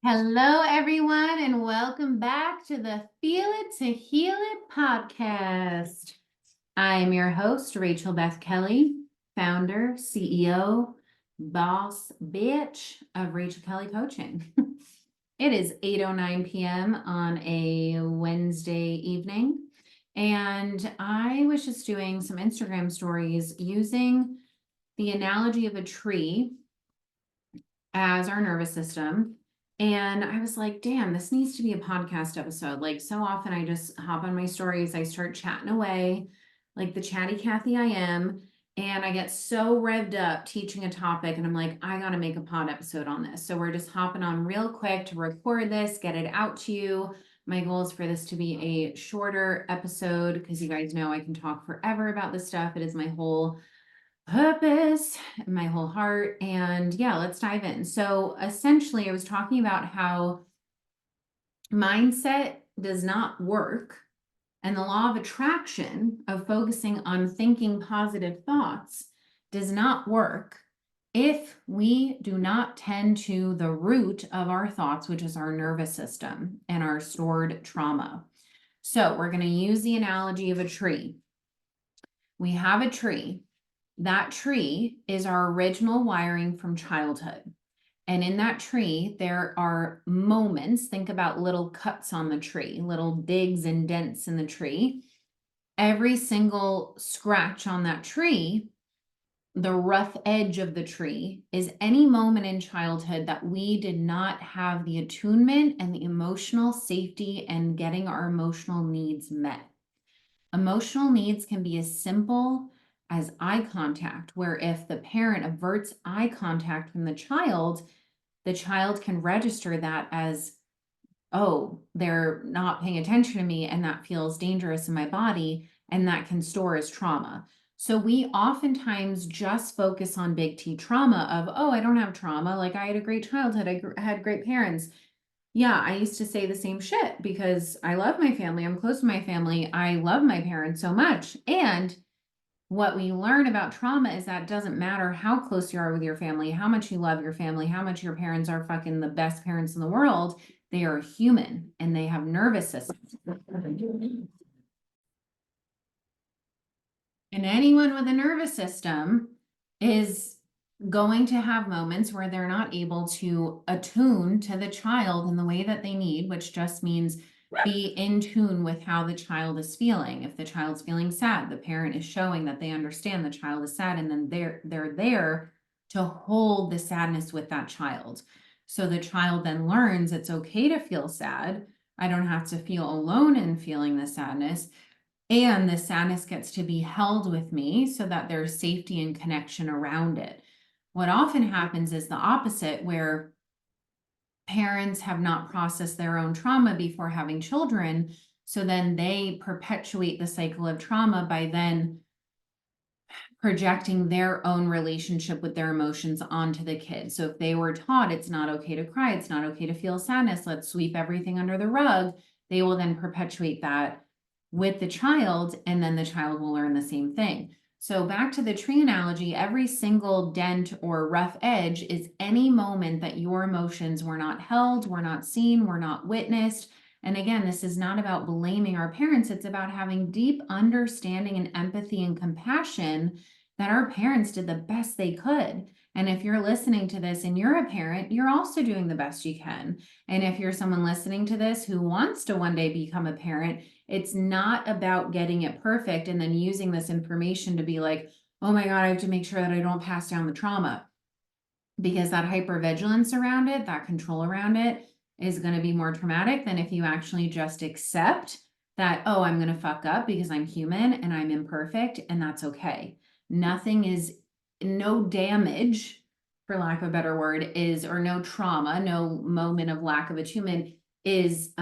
Hello, everyone, and welcome back to the Feel It to Heal It podcast. I am your host, Rachel Beth Kelly, founder, CEO, boss bitch of Rachel Kelly Coaching. It is 8:09 p.m. on a Wednesday evening, and I was just doing some Instagram stories using the analogy of a tree as our nervous system. And I was like, damn, this needs to be a podcast episode. Like, so often I just hop on my stories, I start chatting away, like the chatty Cathy I am. And I get so revved up teaching a topic, and I'm like, I got to make a pod episode on this. So we're just hopping on real quick to record this, get it out to you. My goal is for this to be a shorter episode because you guys know I can talk forever about this stuff. It is my whole purpose, my whole heart. And yeah, let's dive in. So essentially, I was talking about how mindset does not work, and the law of attraction of focusing on thinking positive thoughts does not work if we do not tend to the root of our thoughts, which is our nervous system and our stored trauma. So we're going to use the analogy of a tree. We have a tree. That tree is our original wiring from childhood. And in that tree, there are moments. Think about little cuts on the tree, little digs and dents in the tree. Every single scratch on that tree, the rough edge of the tree, is any moment in childhood that we did not have the attunement and the emotional safety and getting our emotional needs met. Emotional needs can be as simple as eye contact, where if the parent averts eye contact from the child can register that as, oh, they're not paying attention to me, and that feels dangerous in my body, and that can store as trauma. So we oftentimes just focus on big T trauma of, oh, I don't have trauma. Like, I had a great childhood. I had great parents. Yeah, I used to say the same shit because I love my family. I'm close to my family. I love my parents so much. And what we learn about trauma is that it doesn't matter how close you are with your family, how much you love your family, how much your parents are fucking the best parents in the world. They are human and they have nervous systems. And anyone with a nervous system is going to have moments where they're not able to attune to the child in the way that they need, which just means be in tune with how the child is feeling. If the child's feeling sad, the parent is showing that they understand the child is sad, and then they're there to hold the sadness with that child. So the child then learns it's okay to feel sad. I don't have to feel alone in feeling the sadness. And the sadness gets to be held with me so that there's safety and connection around it. What often happens is the opposite, where parents have not processed their own trauma before having children. So then they perpetuate the cycle of trauma by then projecting their own relationship with their emotions onto the kid. So if they were taught it's not okay to cry, it's not okay to feel sadness, let's sweep everything under the rug, they will then perpetuate that with the child, and then the child will learn the same thing. So back to the tree analogy, every single dent or rough edge is any moment that your emotions were not held, were not seen, were not witnessed. And again, this is not about blaming our parents. It's about having deep understanding and empathy and compassion that our parents did the best they could. And if you're listening to this and you're a parent, you're also doing the best you can. And if you're someone listening to this who wants to one day become a parent, it's not about getting it perfect and then using this information to be like, oh my God, I have to make sure that I don't pass down the trauma. Because that hypervigilance around it, that control around it, is going to be more traumatic than if you actually just accept that, oh, I'm going to fuck up because I'm human and I'm imperfect, and that's okay. Nothing is, no damage, for lack of a better word, is, or no trauma, no moment of lack of attunement is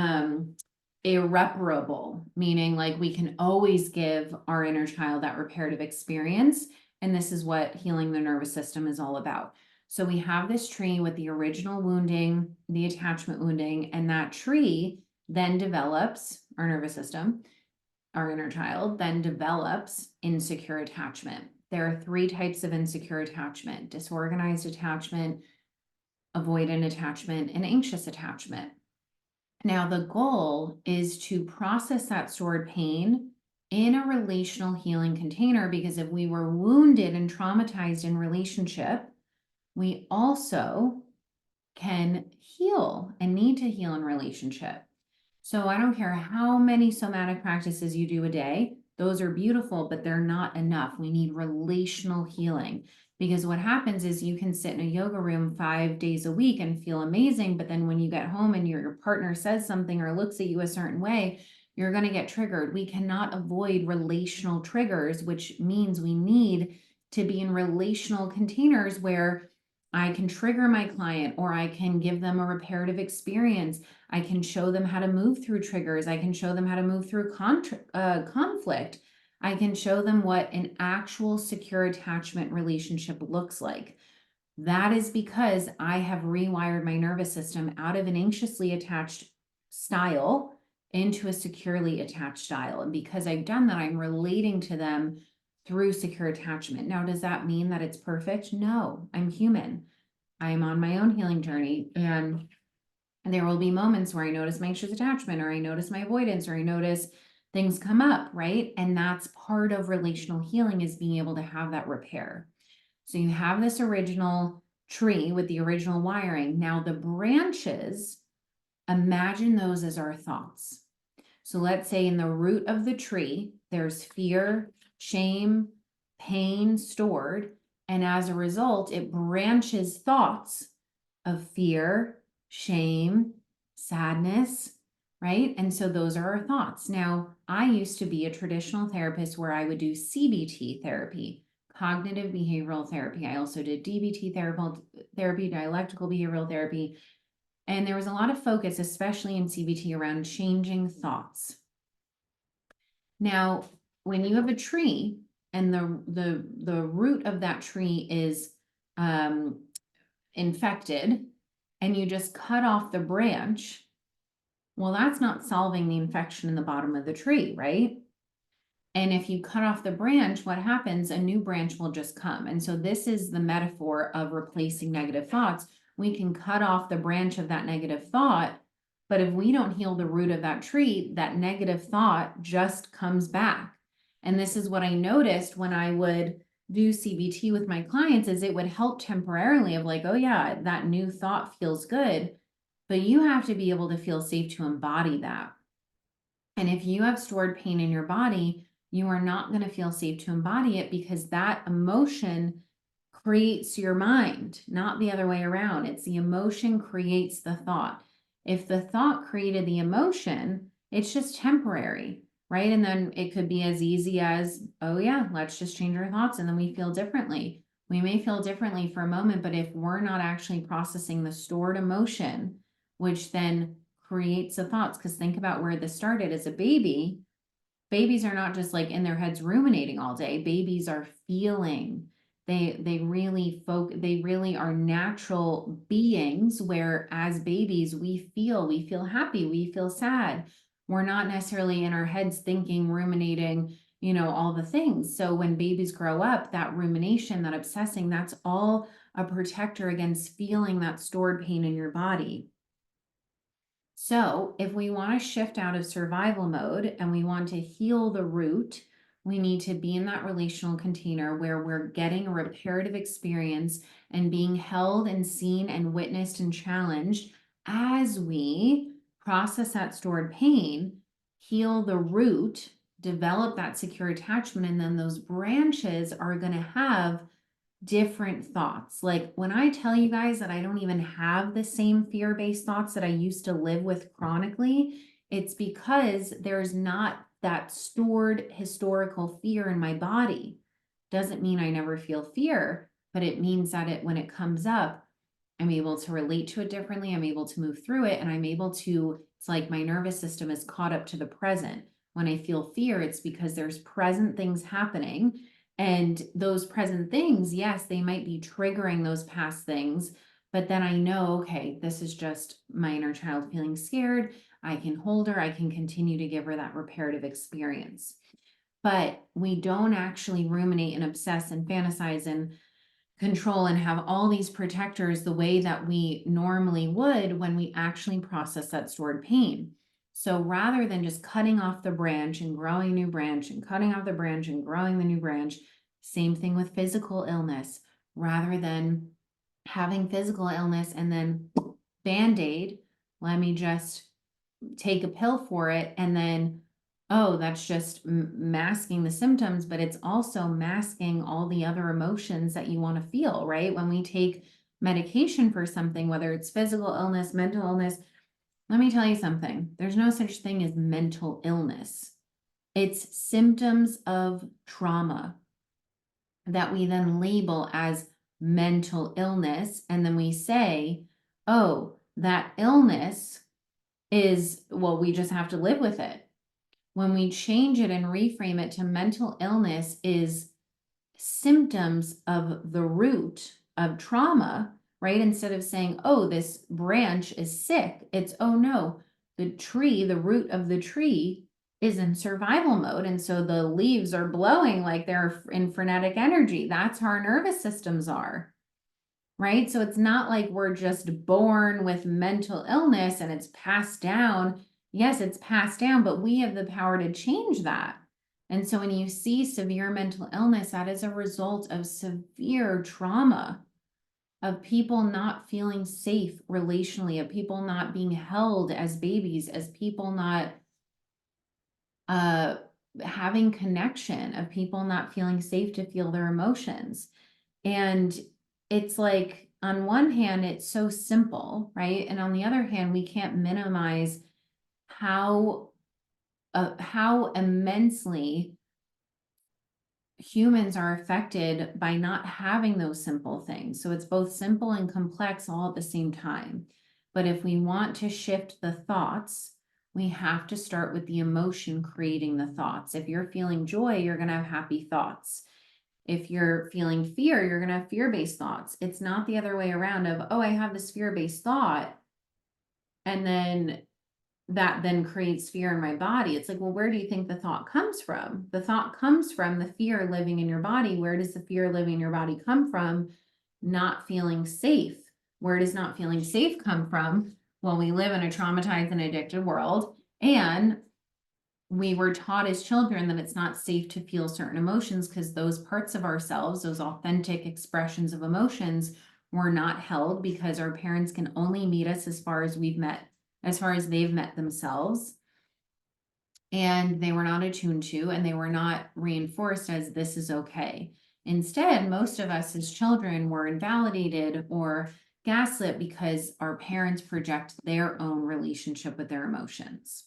irreparable, meaning like we can always give our inner child that reparative experience. And this is what healing the nervous system is all about. So we have this tree with the original wounding, the attachment wounding, and that tree then develops, our nervous system, our inner child then develops insecure attachment. There are 3 types of insecure attachment: disorganized attachment, avoidant attachment, and anxious attachment. Now, the goal is to process that stored pain in a relational healing container, because if we were wounded and traumatized in relationship, we also can heal and need to heal in relationship. So I don't care how many somatic practices you do a day, those are beautiful, but they're not enough. We need relational healing, because what happens is you can sit in a yoga room 5 days a week and feel amazing. But then when you get home and your partner says something or looks at you a certain way, you're going to get triggered. We cannot avoid relational triggers, which means we need to be in relational containers where I can trigger my client, or I can give them a reparative experience. I can show them how to move through triggers. I can show them how to move through conflict. I can show them what an actual secure attachment relationship looks like. That is because I have rewired my nervous system out of an anxiously attached style into a securely attached style. And because I've done that, I'm relating to them through secure attachment. Now, does that mean that it's perfect? No, I'm human. I'm on my own healing journey, and there will be moments where I notice my anxious attachment, or I notice my avoidance, or I notice things come up, right? And that's part of relational healing, is being able to have that repair. So you have this original tree with the original wiring. Now the branches, imagine those as our thoughts. So let's say in the root of the tree, there's fear, shame, pain stored. And as a result, it branches thoughts of fear, shame, sadness, right? And so those are our thoughts. Now, I used to be a traditional therapist where I would do CBT therapy, cognitive behavioral therapy. I also did DBT therapy, dialectical behavioral therapy. And there was a lot of focus, especially in CBT, around changing thoughts. Now, when you have a tree and the root of that tree is infected, and you just cut off the branch, well, that's not solving the infection in the bottom of the tree, right? And if you cut off the branch, what happens? A new branch will just come. And so this is the metaphor of replacing negative thoughts. We can cut off the branch of that negative thought, but if we don't heal the root of that tree, that negative thought just comes back. And this is what I noticed when I would do CBT with my clients, is it would help temporarily, of like, oh yeah, that new thought feels good, but you have to be able to feel safe to embody that. And if you have stored pain in your body, you are not going to feel safe to embody it, because that emotion creates your mind, not the other way around. It's the emotion creates the thought. If the thought created the emotion, it's just temporary, right? And then it could be as easy as, oh yeah, let's just change our thoughts, and then we feel differently. We may feel differently for a moment, but if we're not actually processing the stored emotion, which then creates the thoughts, because think about where this started. As a baby, babies are not just like in their heads ruminating all day. Babies are feeling. They really are natural beings, where as babies we feel happy, we feel sad. We're not necessarily in our heads thinking, ruminating, all the things. So when babies grow up, that rumination, that obsessing, that's all a protector against feeling that stored pain in your body. So if we want to shift out of survival mode and we want to heal the root, we need to be in that relational container where we're getting a reparative experience and being held and seen and witnessed and challenged as we process that stored pain, heal the root, develop that secure attachment, and then those branches are going to have different thoughts. Like when I tell you guys that I don't even have the same fear-based thoughts that I used to live with chronically, it's because there's not that stored historical fear in my body. Doesn't mean I never feel fear, but it means that when it comes up, I'm able to relate to it differently. I'm able to move through it, and I'm able to, it's like my nervous system is caught up to the present. When I feel fear, it's because there's present things happening. And those present things, yes, they might be triggering those past things, but then I know, okay, this is just my inner child feeling scared. I can hold her. I can continue to give her that reparative experience. But we don't actually ruminate and obsess and fantasize and control and have all these protectors the way that we normally would when we actually process that stored pain. So rather than just cutting off the branch and growing a new branch and cutting off the branch and growing the new branch, same thing with physical illness. Rather than having physical illness and then Band-Aid, let me just take a pill for it, and then, oh, that's just masking the symptoms, but it's also masking all the other emotions that you want to feel, right? When we take medication for something, whether it's physical illness, mental illness, let me tell you something. There's no such thing as mental illness. It's symptoms of trauma that we then label as mental illness. And then we say, oh, that illness is, well, we just have to live with it. When we change it and reframe it to mental illness is symptoms of the root of trauma, right? Instead of saying, oh, this branch is sick, it's, oh no, the tree, the root of the tree is in survival mode. And so the leaves are blowing like they're in frenetic energy. That's how our nervous systems are, right? So it's not like we're just born with mental illness and it's passed down. Yes, it's passed down, but we have the power to change that. And so when you see severe mental illness, that is a result of severe trauma, of people not feeling safe relationally, of people not being held as babies, as people not having connection, of people not feeling safe to feel their emotions. And it's like, on one hand, it's so simple, right? And on the other hand, we can't minimize how immensely humans are affected by not having those simple things. So it's both simple and complex all at the same time. But if we want to shift the thoughts, we have to start with the emotion creating the thoughts. If you're feeling joy, you're going to have happy thoughts. If you're feeling fear, you're going to have fear-based thoughts. It's not the other way around of, oh, I have this fear-based thought, and then that then creates fear in my body. It's like, well, where do you think the thought comes from? The thought comes from the fear living in your body. Where does the fear living in your body come from? Not feeling safe. Where does not feeling safe come from? Well, we live in a traumatized and addicted world, and we were taught as children that it's not safe to feel certain emotions because those parts of ourselves, those authentic expressions of emotions, were not held because our parents can only meet us as far as they've met themselves. And they were not attuned to, and they were not reinforced as this is okay. Instead, most of us as children were invalidated or gaslit because our parents project their own relationship with their emotions.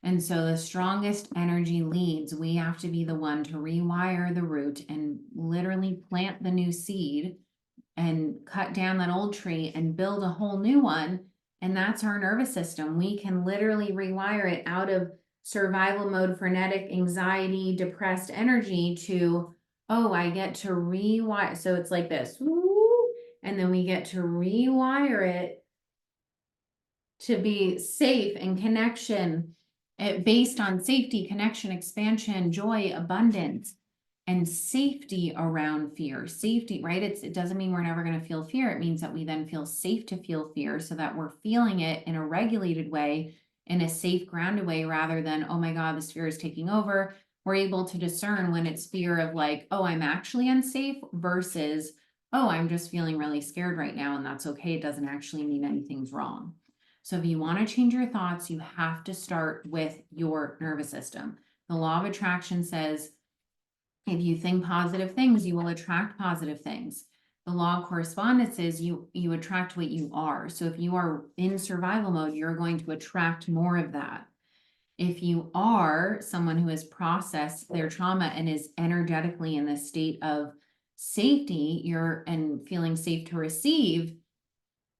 And so the strongest energy leads, we have to be the one to rewire the root and literally plant the new seed and cut down that old tree and build a whole new one. And that's our nervous system. We can literally rewire it out of survival mode, frenetic, anxiety, depressed energy to, oh, I get to rewire. So it's like this, woo, and then we get to rewire it to be safe and connection, based on safety, connection, expansion, joy, abundance, and safety around fear. Safety, right? It doesn't mean we're never going to feel fear. It means that we then feel safe to feel fear so that we're feeling it in a regulated way, in a safe, grounded way, rather than, oh my God, this fear is taking over. We're able to discern when it's fear of like, oh, I'm actually unsafe versus, oh, I'm just feeling really scared right now. And that's okay. It doesn't actually mean anything's wrong. So if you want to change your thoughts, you have to start with your nervous system. The law of attraction says, if you think positive things, you will attract positive things. The law of correspondence is you attract what you are. So if you are in survival mode, you're going to attract more of that. If you are someone who has processed their trauma and is energetically in this state of safety, and feeling safe to receive,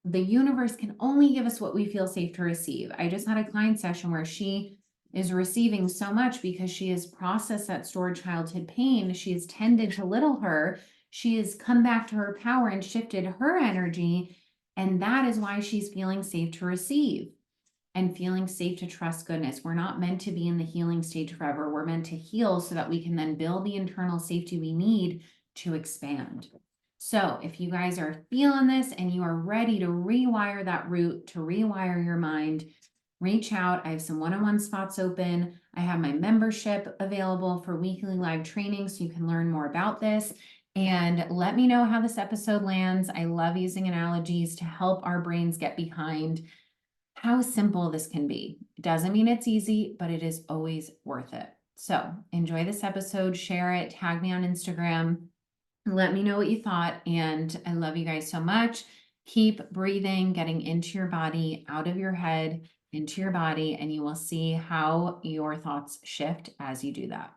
the universe can only give us what we feel safe to receive. I just had a client session where she is receiving so much because she has processed that stored childhood pain. She has tended to little her. She has come back to her power and shifted her energy. And that is why she's feeling safe to receive and feeling safe to trust goodness. We're not meant to be in the healing stage forever. We're meant to heal so that we can then build the internal safety we need to expand. So if you guys are feeling this and you are ready to rewire that root, to rewire your mind, reach out. I have some one-on-one spots open. I have my membership available for weekly live training so you can learn more about this. And let me know how this episode lands. I love using analogies to help our brains get behind how simple this can be. It doesn't mean it's easy, but it is always worth it. So enjoy this episode, share it, tag me on Instagram. Let me know what you thought. And I love you guys so much. Keep breathing, getting into your body, out of your head, into your body, and you will see how your thoughts shift as you do that.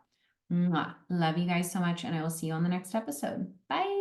Mwah. Love you guys so much, and I will see you on the next episode. Bye.